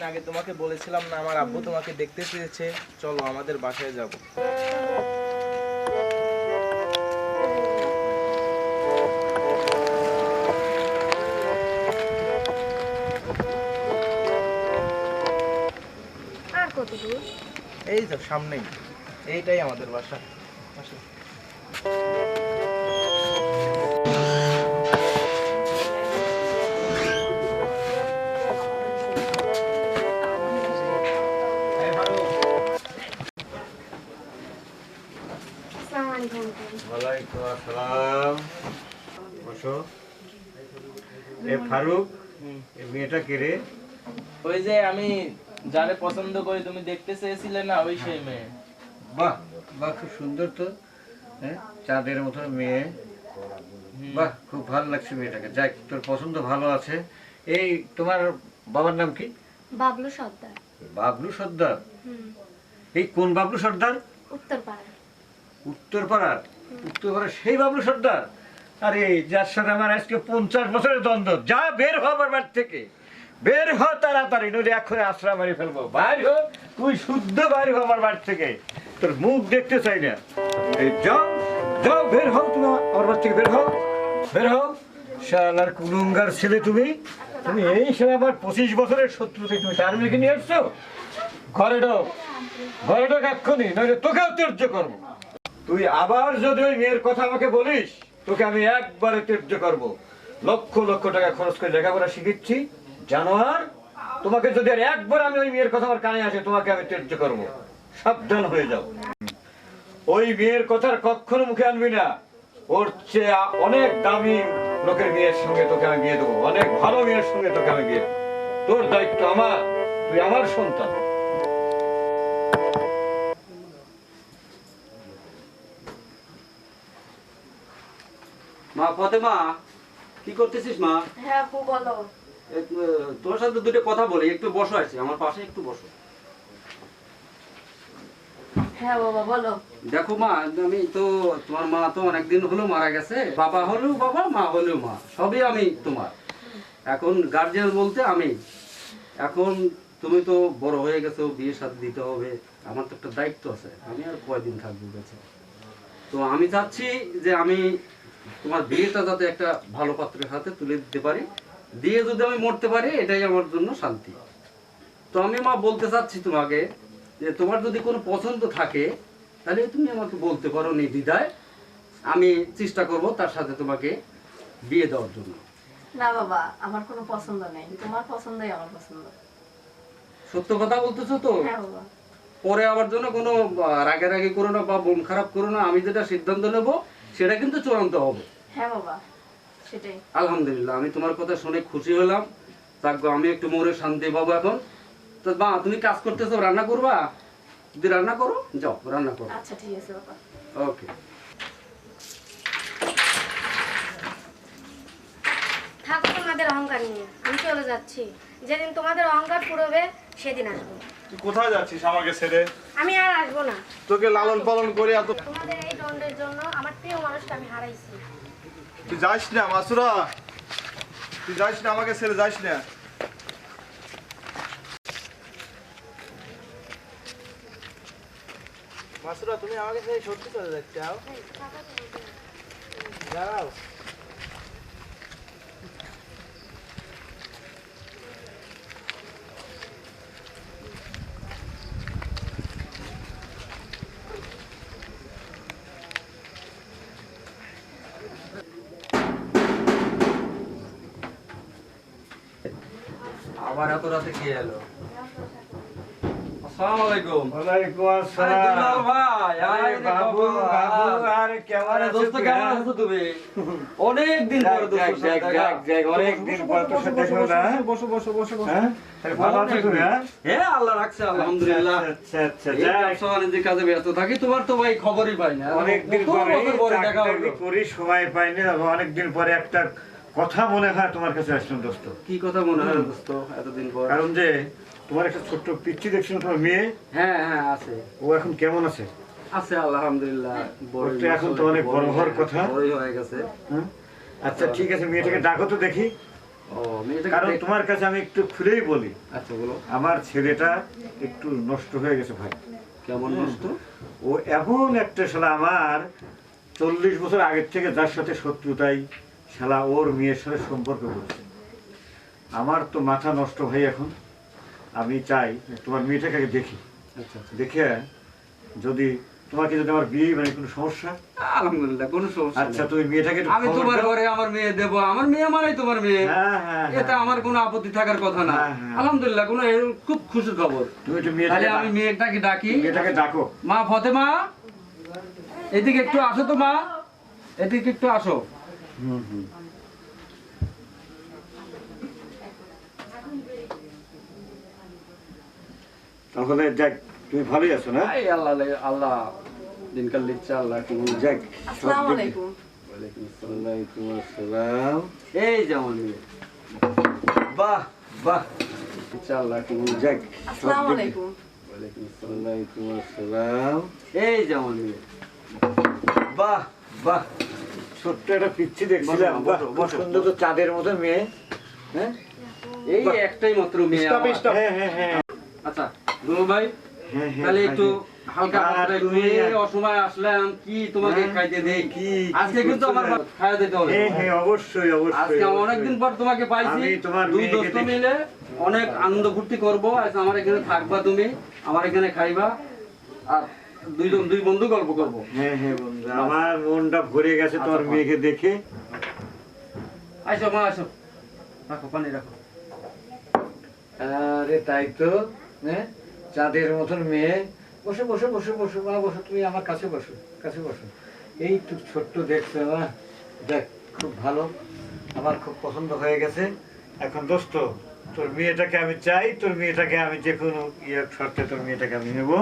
আগে তোমাকে বলেছিলাম না আমার আব্বু তোমাকে দেখতে চেয়েছে, চলো আমাদের বাসায় যাব। আর কত দূর? এই তো সামনেই, এইটাই আমাদের বাসা। আসো। আসসালামু আলাইকুম। ওয়ালাইকুম আসসালাম। বসো। এ ফারুক, এই মেয়েটা কে রে? ওই যে আমি যারে পছন্দ করি তুমি দেখতে চেয়েছিলে না, ওই সেই মেয়ে। বাহ বাহ, খুব সুন্দর তো। হ্যাঁ, চাঁদের মতো মেয়ে। বাহ, খুব ভালো লাগছে মেয়েটাকে। যাক, তোর পছন্দ ভালো আছে। এই তোমার বাবার নাম কি? বাবলু সর্দার। বাবলু সর্দার? এই কোন বাবলু সর্দার? উত্তরপাড়া। উত্তরপাড়ার? উত্তরপাড়ার সেই বাবলু সর্দার? আরে যার সাথে আমার আজকে 50 বছরের দ্বন্দ্ব। যা, বের হ আমার বাড়ি থেকে, বের হ তাড়াতাড়ি, নইলে এক্ষুনি আশ্রা মারি ফেলবো। বাইর হ, তুই শুদ্ধ বাইর হ আমার বাড়ি থেকে, তোর মুখ দেখতে চাই না। এই যাও যাও, বের হও তুমি আমার বাড়ি থেকে, বের হও, বের হও। শালার কুলুঙ্গার ছেলে তুমি, তুমি এই সময় আমার 25 বছরের শত্রু থেকে তুমি তার মেয়েকে নিয়ে আসছো। ঘরে ঢোক, ঘরে ঢোক এক্ষুনি, নইলে তোকেও ত্যায্য করবো। তুই আবার যদি ওই মেয়ের কথা আমাকে বলিস, তোকে আমি একবারে ত্যায্য করবো। লক্ষ লক্ষ টাকা খরচ করে লেখাপড়া শিখেছি, জানোয়ার। তোমাকে যদি আর একবার আমি ওই মেয়ের কথা আমার কানে আসে, তোমাকে আমি ত্যায্য করবো। সাবধান হয়ে যাও। ওই মেয়ের কথার কখনো মুখে আনবি না। ওর চেয়ে অনেক দামি লোকের মেয়ের সঙ্গে তোকে আমি বিয়ে দেবো, অনেক ভালো মেয়ের সঙ্গে তোকে আমি বিয়ে দেবো। তোর দায়িত্ব আমার, তুই আমার সন্তান। মা ফতেমা, কি করতেছিস মা? হ্যাঁ আপু বলো। তোর সাথে দুটো কথা বলি, একটু বসো, আছে আমার পাশে একটু বসো। হ্যাঁ বাবা বলো। দেখো মা, আমি তো তোমার মা তো অনেকদিন হলো মারা গেছে। বাবা হলেও বাবা, মা হলেও মা, সবই আমি তোমার। এখন গার্জিয়ান বলতে আমি। এখন তুমি তো বড় হয়ে গেছো, বিয়ে শাদী দিতে হবে, আমার তো একটা দায়িত্ব আছে। আমি আর কয়দিন থাকবো বেঁচে। তো আমি চাচ্ছি যে আমি তোমার বিয়েটা যাতে একটা ভালো পাত্রের হাতে তুলে দিতে পারি, দিয়ে যদি আমি মরতে পারি, এটাই আমার জন্য শান্তি। তো আমি মা বলতে চাচ্ছি তোমাকে যে তোমার যদি কোনো পছন্দ থাকে, তাহলে তুমি আমাকে বলতে পারো নির্দ্বিধায়। আমি চেষ্টা করব তার সাথে তোমাকে বিয়ে দেওয়ার জন্য। না বাবা, আমার কোনো পছন্দ নেই, তোমার পছন্দই আমার পছন্দ। সত্য কথা বলতেছো তো? হ্যাঁ বাবা। পরে আমার জন্য কোনো রাগারাগি করো না বা মন খারাপ করো না। আমি যেটা সিদ্ধান্ত নেব সেটা কিন্তু চূড়ান্ত হবে। হ্যাঁ বাবা, সেটাই। আলহামদুলিল্লাহ, আমি তোমার কথা শুনে খুশি হলাম। থাকবো, আমি একটু মনে শান্তি পাবো এখন। তো মা, তুমি কাজ করতেছো, রান্না করবা? যদি রান্না করো, যাও রান্না করো। আচ্ছা ঠিক আছে বাবা। ওকে। থাকো তোমাদের অহংকার নিয়ে, আমি চলে যাচ্ছি। যেদিন তোমাদের অহংকার পুরোবে সেদিন আসবো। তুই কোথায় যাচ্ছিস আমাকে ছেড়ে? আমি আর আসবো না। তোকে লালন পালন করে এত, তোমাদের এই দণ্ডের জন্য আমার প্রিয় মানুষকে আমি হারাইছি। তুই যাস না মাসুরা, তুই যাস না, আমাকে ছেড়ে যাস না। মাসুরা, তুমি আমাকে ছেড়ে সত্যি চলে যাচ্ছ? দাঁড়াও। আবার এত রাতে কে এলো? আসসালামু আলাইকুম। ওয়ালাইকুম আরে দুলাল ভাই, আরে বাবু, বাবু, আরে কেমন আরে আছো দোস্ত, তুই? কেমন আছো তুমি? অনেক দিন পরে দোস্তের সাথে দেখা। অনেক দিন পর তোর সাথে দেখা হলো, হ্যাঁ? বসো বসো বসো বসো। হ্যাঁ? তাহলে ভালো আছো তুমি, হ্যাঁ? হ্যাঁ, আল্লাহ রাখছে, আলহামদুলিল্লাহ। আচ্ছা, আচ্ছা, এই যাক। ব্যবসা বাণিজ্যের কাজে ব্যস্ত থাকি, তোমার তো ভাই খবরই পাই না। অনেকদিন কত পরে বছর পরে দেখা চাকরি হলো। করি, সময় পাইনি। অনেকদিন পরে একটা কথা মনে হয় তোমার কাছে আসলাম দোস্ত। কি কথা মনে হয় দোস্ত এতদিন পর? কারণ যে তোমার একটা ছোট্ট পিচ্ছি দেখছিলাম, তোমার মেয়ে, হ্যাঁ হ্যাঁ আছে, ও এখন কেমন আছে? আছে আলহামদুলিল্লাহ। ওর তো এখন তো অনেক বড় হওয়ার কথা। বড়ই হয়ে গেছে। হ্যাঁ? আচ্ছা ঠিক আছে, মেয়েটাকে ডাকো তো দেখি। ও মেয়েটাকে কারণ দেখ- তোমার কাছে আমি একটু খুলেই বলি, আচ্ছা বলো আমার ছেলেটা একটু নষ্ট হয়ে গেছে ভাই। কেমন নষ্ট? ও এমন একটা শালা, আমার 40 বছর আগের থেকে যার সাথে শত্রুতাই শালা ওর মেয়ের সাথে সম্পর্ক করেছে। আমার তো মাথা নষ্ট ভাই এখন। আমি চাই তোমার মেয়েটাকে আগে দেখি, আচ্ছা আচ্ছা দেখে যদি তোমাকে যদি আমার বিয়ে মানে কোনো সমস্যা, আলহামদুলিল্লাহ কোনো সমস্যা আচ্ছা নেই। তুমি মেয়েটাকে একটু আমি খবর তোমার দাও। ঘরে আমার মেয়ে দেব, আমার মেয়ে মানেই তোমার মেয়ে। হ্যাঁ, হ্যাঁ, এতে হ্যাঁ। আমার কোনো আপত্তি থাকার কথা না। হ্যাঁ, হ্যাঁ। আলহামদুলিল্লাহ কোনো খুব খুশির খবর। তুমি একটু তাহলে আমি মেয়েটাকে ডাকি। মেয়েটাকে ডাকো। মা ফতেমা, এদিকে একটু আসো তো মা, এদিকে একটু আসো। তাহলে যাক, তুমি ভালোই আছো না? এই আল্লাহ আল্লাহ দিনকাল লিখছে, আল্লাহ কোনো যাক, আসসালামু আলাইকুম। ওয়ালাইকুম আসসালাম। ওয়ালাইকুম আসসালাম। এই যে আমার মেয়ে বাহ বাহ, লিখছে, আল্লাহ কোনো যাক, আসসালামু আলাইকুম। ওয়ালাইকুম আসসালাম। ওয়ালাইকুম আসসালাম। এই যে আমার মেয়ে বাহ বাহ, ছোট্ট একটা পিচ্ছি দেখছিলাম, বসো, বাহ, বসো, খুব বসো। সুন্দর তো চাঁদের মতো মেয়ে। হ্যাঁ এই একটাই মাত্র মেয়ে আমার। হ্যাঁ হ্যাঁ হ্যাঁ আচ্ছা দুলু ভাই, হ্যাঁ, হ্যাঁ, তাহলে ভাই, একটু হালকা আর পাতলা একটু তুমি এই অসময় আসলাম, কি তোমাকে হ্যাঁ, খাইতে দেই? কি আজকে কিন্তু করছো আমার না? খাইয়া দিতে হবে। হ্যাঁ হ্যাঁ, অবশ্যই অবশ্যই আজকে অবশ্যই। অনেকদিন পর তোমাকে পাইছি, আমি তোমার দুই মেয়েকে দোস্ত দেখি। মিলে অনেক আনন্দ ফুর্তি করবো। আজকে আমার এখানে থাকবা, তুমি আমার এখানে খাইবা, আর দুই বন্ধু গল্প করবো। হ্যাঁ হ্যাঁ বন্ধু, আমার মনটা ভরে গেছে তোমার আচ্ছা, মেয়েকে দেখে। আসো মা আসো, রাখো পানি রাখো। আরে তাই তো, হ্যাঁ, চাঁদের মতন মেয়ে। বসো বসো বসো বসো মা, বসো, তুমি আমার কাছে বসো, কাছে বসো। এই তো ছোট্ট দেখছো না, দেখ খুব ভালো, আমার খুব পছন্দ হয়ে গেছে। এখন দোস্ত, তোর মেয়েটাকে আমি চাই, তোর মেয়েটাকে আমি যে কোনো শর্তে তোর মেয়েটাকে আমি নেবো,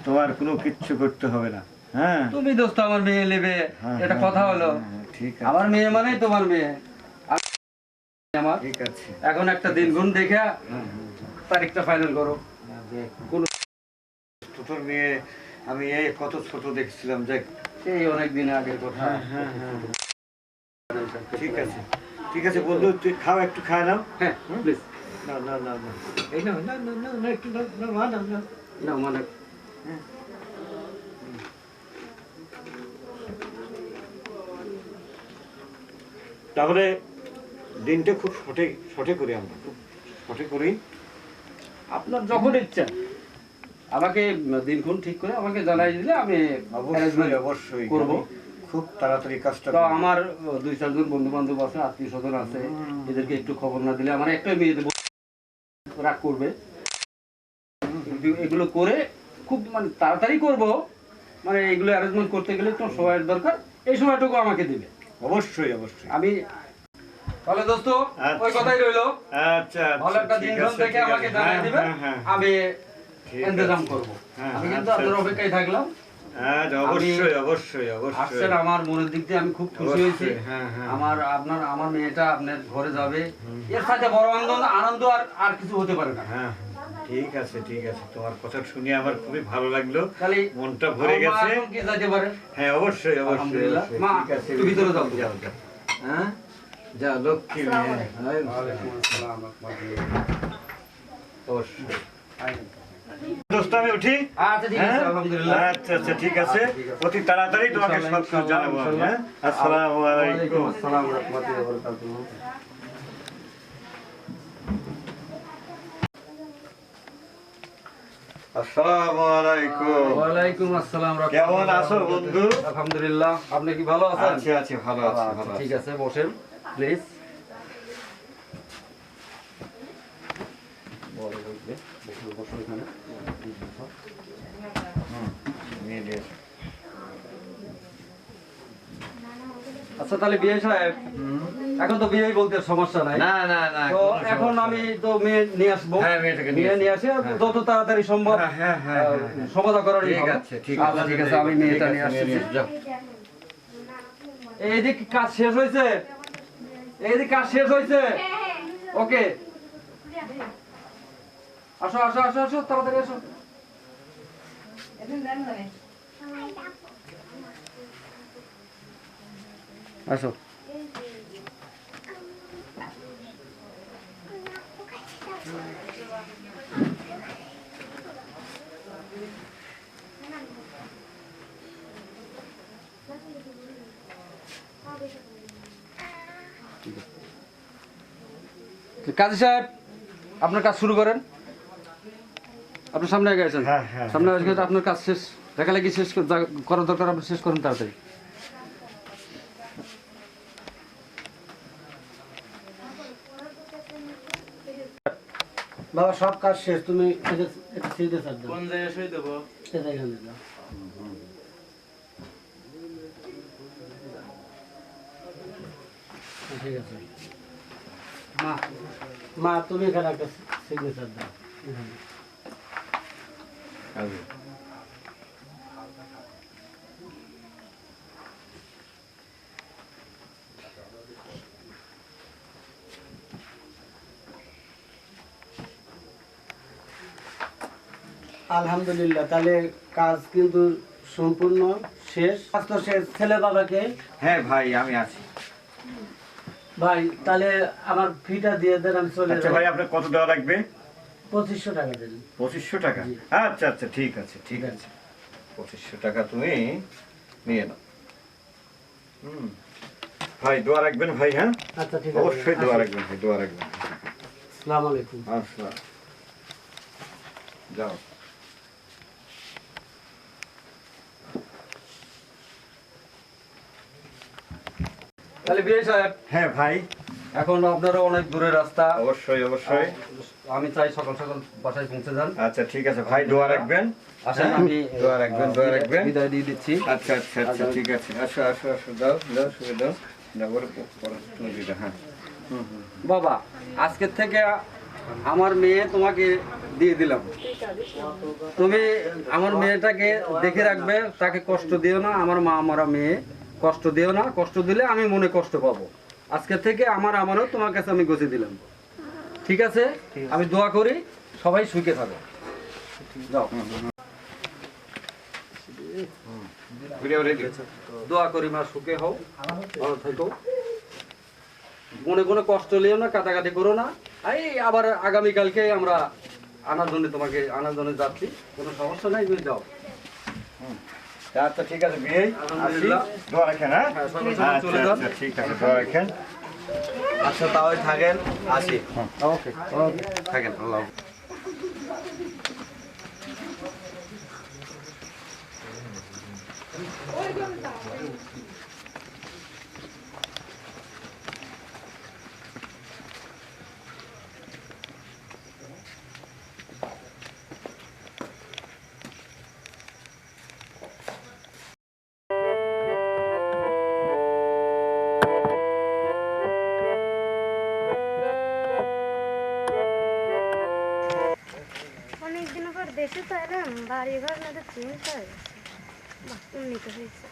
তোমার কোনো কিচ্ছু করতে হবে না। হ্যাঁ তুমি দোস্ত আমার মেয়ে নেবে, হ্যাঁ, এটা হ্যাঁ, কথা হলো। হ্যাঁ, ঠিক আছে, আমার মেয়ে মানে তোমার মেয়ে। আমার ঠিক আছে। এখন একটা দিন গুণ দেখে তারিখটা ফাইনাল করো। কোন তো তোর মেয়ে আমি এই কত ছোট দেখছিলাম, দেখ। সেই অনেক দিন আগের কথা। হ্যাঁ হ্যাঁ, ঠিক আছে ঠিক আছে বন্ধু, তুই খাও, একটু খায় নাও। হ্যাঁ প্লিজ। না না না না, এই না না না না না, একটু নাও, নাও, মা, নাও, নাও। না মানে তাহলে দিনটা খুব সঠিক সঠিক করি, আমরা খুব সঠিক করি। আপনার যখন ইচ্ছা আমাকে দিনক্ষণ ঠিক করে আমাকে জানাই দিলে আমি অবশ্যই arrangement অবশ্যই করবো। আমি খুব তাড়াতাড়ি কাজটা তো করবো। আমার 2-4 জন বন্ধু বান্ধব আছে, আত্মীয় স্বজন আছে, এদেরকে একটু খবর না দিলে আমার একটাই মেয়ে দেবো, রাগ করবে। কিন্তু এগুলো করে খুব মানে তাড়াতাড়ি করব, মানে এগুলো অ্যারেঞ্জমেন্ট করতে গেলে একটু সময়ের দরকার, এই সময়টুকু আমাকে দিবে। অবশ্যই অবশ্যই। আমি তাহলে দোস্ত আচ্ছা। ওই কথাই রইলো, আচ্ছা ভালো একটা ঠিক দিনক্ষণ আছে, দেখে ঠিক আমাকে আছে। জানাই হ্যাঁ, দিবে, হ্যাঁ, হ্যাঁ। আমি ঠিক ইন্তজাম আছে। করব। হ্যাঁ, আমি কিন্তু আচ্ছা, আপনার আচ্ছা। অপেক্ষায় থাকলাম। হ্যাঁ অবশ্যই অবশ্যই অবশ্যই। আসছেন, আমার মনের দিক দিয়ে আমি খুব খুশি হয়েছি। অবশ্যই, হ্যাঁ, হ্যাঁ। আমার মেয়েটা আপনার ঘরে যাবে, এর সাথে বড় আনন্দ আর কিছু হতে পারে না। হ্যাঁ ঠিক আছে ঠিক আছে, তোমার কথা শুনে আমার খুবই ভালো লাগলো, তাহলে মনটা ভরে আমার মা গেছে। এখন কি যেতে পারে? হ্যাঁ অবশ্যই অবশ্যই আলহামদুলিল্লাহ। অবশ্যই, মা, ঠিক আছে, একটু ভিতরে যাও। যাও যাও। হ্যাঁ যা লক্ষ্মী মেয়ে। হ্যাঁ, অবশ্যই। দোস্ত আমি উঠি। আচ্ছা ঠিক আছে, হ্যাঁ? আলহামদুলিল্লাহ। আচ্ছা আচ্ছা ঠিক আছে, আচ্ছা, ঠিক আছে। অতি তাড়াতাড়ি তোমাকে ইনশাআল্লাহ, সব কিছু জানাবো আমি, হ্যাঁ? আসসালামু ওয়ালাইকুম আলাইকুম। আসসালাম ওয়া রাহমাতুল্লাহি ওয়া বারাকাতুহু। আসসালামু আলাইকুম। ওয়ালাইকুম আসসালাম। কেমন আছো বন্ধু? আলহামদুলিল্লাহ, আপনি কি ভালো আছেন? আছি আছি, ভালো আছি আচ্ছা, ভালো ঠিক আছি। আছে, বসেন প্লিজ। বসুন এখানে। নিয়ে নিয়ে এসো। আচ্ছা তাহলে বিয়ে সাহেব, এখন তো বিয়ে বলতে সমস্যা নাই। না না না, তো কোনো এখন সমস্যা আমি নেই। তো মেয়ে নিয়ে আসবো। হ্যাঁ, মেয়েটাকে নিয়ে মেয়ে নিয়ে আসে হ্যাঁ। যত তাড়াতাড়ি সম্ভব হ্যাঁ, হ্যাঁ, হ্যাঁ, হ্যাঁ। সমাধা করারই ঠিক হবে। আছে ঠিক আচ্ছা, আছে ঠিক আছে, আমি মেয়েটা নিয়ে আসছি। যাও। এইদিকে কাজ শেষ হয়েছে, এইদিকে কাজ শেষ হয়েছে। ওকে, আসো আসো আসো আসো, তাড়াতাড়ি আসো। আসো। কাজী সাহেব আপনার কাজ শুরু করেন। আপনি সামনে আগে আসেন। হ্যাঁ, হ্যাঁ। সামনে আগে আপনার কাজ শেষ লেখালেখি শেষ করার দরকার, আপনি শেষ করুন তাড়াতাড়ি। বাবা সব কাজ শেষ, তুমি এটা সিরিয়াস একদম কোন জায়গায় সই দেবো? এটা এখানে দাও। ঠিক আছে মা, মা তুমি এখানে একটা সিগনেচার দাও এখানে। আলহামদুলিল্লাহ, তাহলে কাজ কিন্তু সম্পূর্ণ শেষ। কাজ তো শেষ। ছেলে বাবাকে হ্যাঁ ভাই আমি আছি। ভাই তাহলে আমার ফিটা দিয়ে দেন, আমি চলে আচ্ছা যাই। ভাই আপনার কত দেওয়া লাগবে? 2500 টাকা দেন। 2500 টাকা? জি। আচ্ছা আচ্ছা ঠিক আছে ঠিক আছে, 2500 টাকা তুমি নিয়ে নাও। ভাই দোয়া রাখবেন ভাই। হ্যাঁ আচ্ছা ঠিক আছে, অবশ্যই দোয়া রাখবেন ভাই, দোয়া রাখবেন। আসসালামু আলাইকুম। আচ্ছা যাও। তাহলে বিয়ে সাহেব, হ্যাঁ ভাই এখন আপনারা অনেক দূরের রাস্তা, অবশ্যই অবশ্যই। আমি চাই সকাল সকাল বাসায় পৌঁছে যান। আচ্ছা ঠিক আছে ভাই, দোয়া রাখবেন। আসেন, হ্যাঁ, আমি দোয়া রাখবেন, দোয়া রাখবেন। বিদায় দিয়ে দিচ্ছি। আচ্ছা আচ্ছা আচ্ছা ঠিক আছে, আসো আসো আসো, দাও দাও শুয়ে দাও, দাও ওর তুমি দিটা। হ্যাঁ বাবা, আজকের থেকে আমার মেয়ে তোমাকে দিয়ে দিলাম। তুমি আমার মেয়েটাকে দেখে রাখবে, তাকে কষ্ট দিও না। আমার মা মারা মেয়ে, কষ্ট দিও না। কষ্ট দিলে আমি মনে কষ্ট পাবো। আজকের থেকে আমার আমানত তোমার কাছে আমি গছে দিলাম। ঠিক আছে? আমি দোয়া করি সবাই সুখে থাকো। যাও। দোয়া করি মা সুখে হও, ভালো থাকো। মনে কোনো কষ্ট নিও না, কাটাকাটি করো না। এই আবার আগামীকালকে আমরা আনার জন্য তোমাকে আনার জন্য যাচ্ছি, কোনো সমস্যা নাই, তুমি যাও। আচ্ছা ঠিক আছে বিয়ে, আলহামদুলিল্লাহ। দোয়া রাখেন। হ্যাঁ হ্যাঁ, সকাল সকাল চলে আচ্ছা যান। আচ্ছা ঠিক আছে, দোয়া রাখেন। আচ্ছা তাহলে থাকেন, আসি। ওকে ওকে, থাকেন, আল্লাহ। অনেকদিন পর দেশে তো এলাম, বাড়ি ঘর না চেঞ্জ হয়ে গেছে, বাহ উন্নত হয়েছে।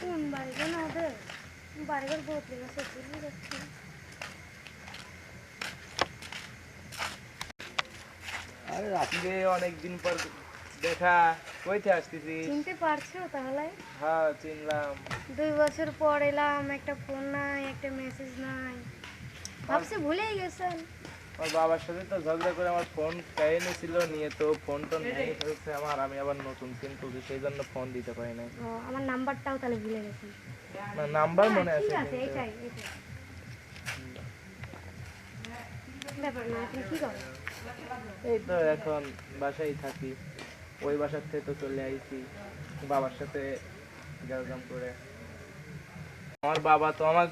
কোন বাড়িঘর না ওদের, বাড়িঘর বদলে গেছে, চলে যাচ্ছে। আরে আজকে অনেকদিন পর দেখা, কইতে আসতেছি? চিনতে পারছো তাহলে? হ্যাঁ চিনলাম। 2 বছর পর এলাম, একটা ফোন নাই, একটা মেসেজ নাই, ভাবছি ভুলেই গেছেন। আমার বাবার সাথে তো ঝগড়া করে আমার ফোন কেড়ে নিয়েছিল, নিয়ে তো ফোন তো নেই ফেলছে আমার। আমি আবার নতুন সিম তুলছি, সেই জন্য ফোন দিতে পারি নাই। ও, আমার নাম্বারটাও তাহলে ভুলে গেছেন। না নাম্বার মনে আছে ঠিক আছে, কিন্তু- এইটাই এইটাই ব্যাপার না। এখন কি করো? এই তো এখন বাসায় থাকি, ওই বাসার থেকে তো চলে আইছি বাবার সাথে গেলজাম করে। আমার বাবা তো আমার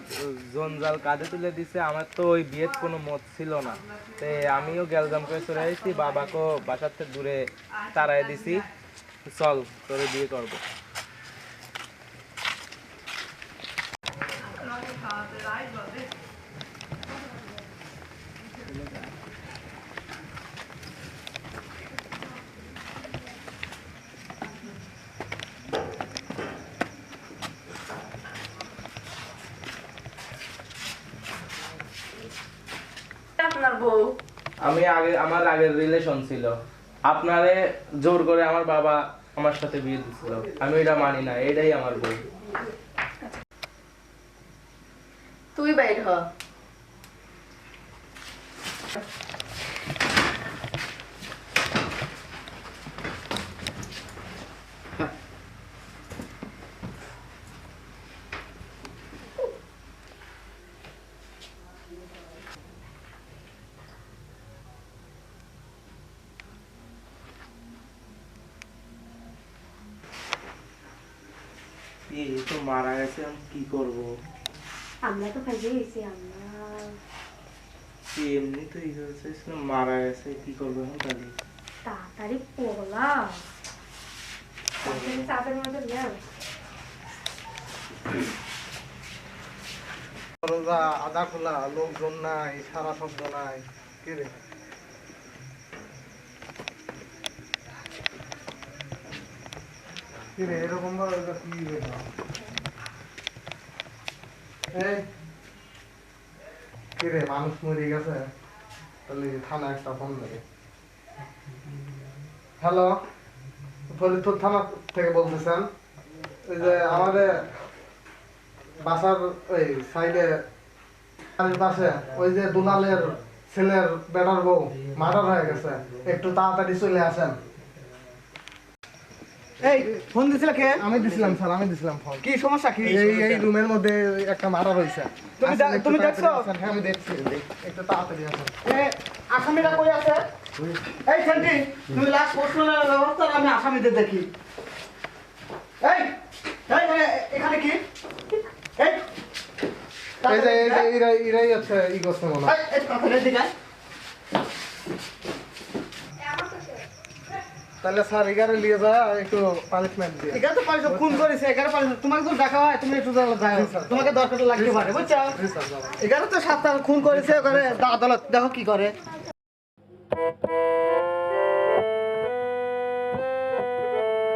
জঞ্জাল কাঁধে তুলে দিছে, আমার তো ওই বিয়ের কোনো মত ছিল না, তে আমিও গেলজাম করে চলে আইছি। বাবাকেও বাসার থেকে দূরে তাড়াই দিছি, চল তোরে বিয়ে করবো। আপনার বউ আমি আগে, আমার আগের রিলেশন ছিল, আপনারে জোর করে আমার বাবা আমার সাথে বিয়ে দিছিল, আমি এটা মানি না, এটাই আমার বউ। তুই বাইর হ। এই তো মারা গেছে, আমি কি করব? আমরা তো ভেজে গেছি আমরা। এমনি তো এই হচ্ছে, মারা গেছে, কি করবো এখন তাহলে? তাড়াতাড়ি পোলা চাপের মধ্যে যাও। দরজা আধা খোলা, লোকজন নাই, সারা শব্দ নাই। কে রে? কি রে এরকম ভাবে কি হলো? এই কি রে, মানুষ মরে গেছে, তাহলে থানা একটা ফোন লাগে। হ্যালো, ফরিদপুর থানা থেকে বলতেছেন? ওই যে আমাদের বাসার ওই সাইডে পাশে ওই যে দুলালের ছেলের বেটার বউ মার্ডার হয়ে গেছে, একটু তাড়াতাড়ি চলে আসেন। এই ফোন দিছিল কে? আমি দিছিলাম স্যার, আমি দিছিলাম ফোন। কি সমস্যা কি? এই রুমের মধ্যে একটা মার্ডার হয়েছে। তুমি দেখছো? হ্যাঁ আমি দেখছি, একটু তাড়াতাড়ি আসেন। আসামিরা কই আছে? এই সেন্টি, তুমি লাস্ট পোস্টম্যানের ব্যবস্থা, আমি আসামিদের দেখি। এই এই এখানে কি? এই এই যে এরাই হচ্ছে ই করছে মনে হয়। এই কথা দিকে। তাহলে স্যার এগারে নিয়ে যা, একটু পানিশমেন্ট দিয়ে। এখানে তো পারিস খুন করেছে, এখানে পারিস তোমাকে তো দেখা হয়, তুমি একটু যাও, তোমাকে দরকার লাগতে পারে, বুঝছো? জি স্যার, যাবো। এখানে তো 7টা খুন করেছে, ওখানে আদালত দেখো কি করে।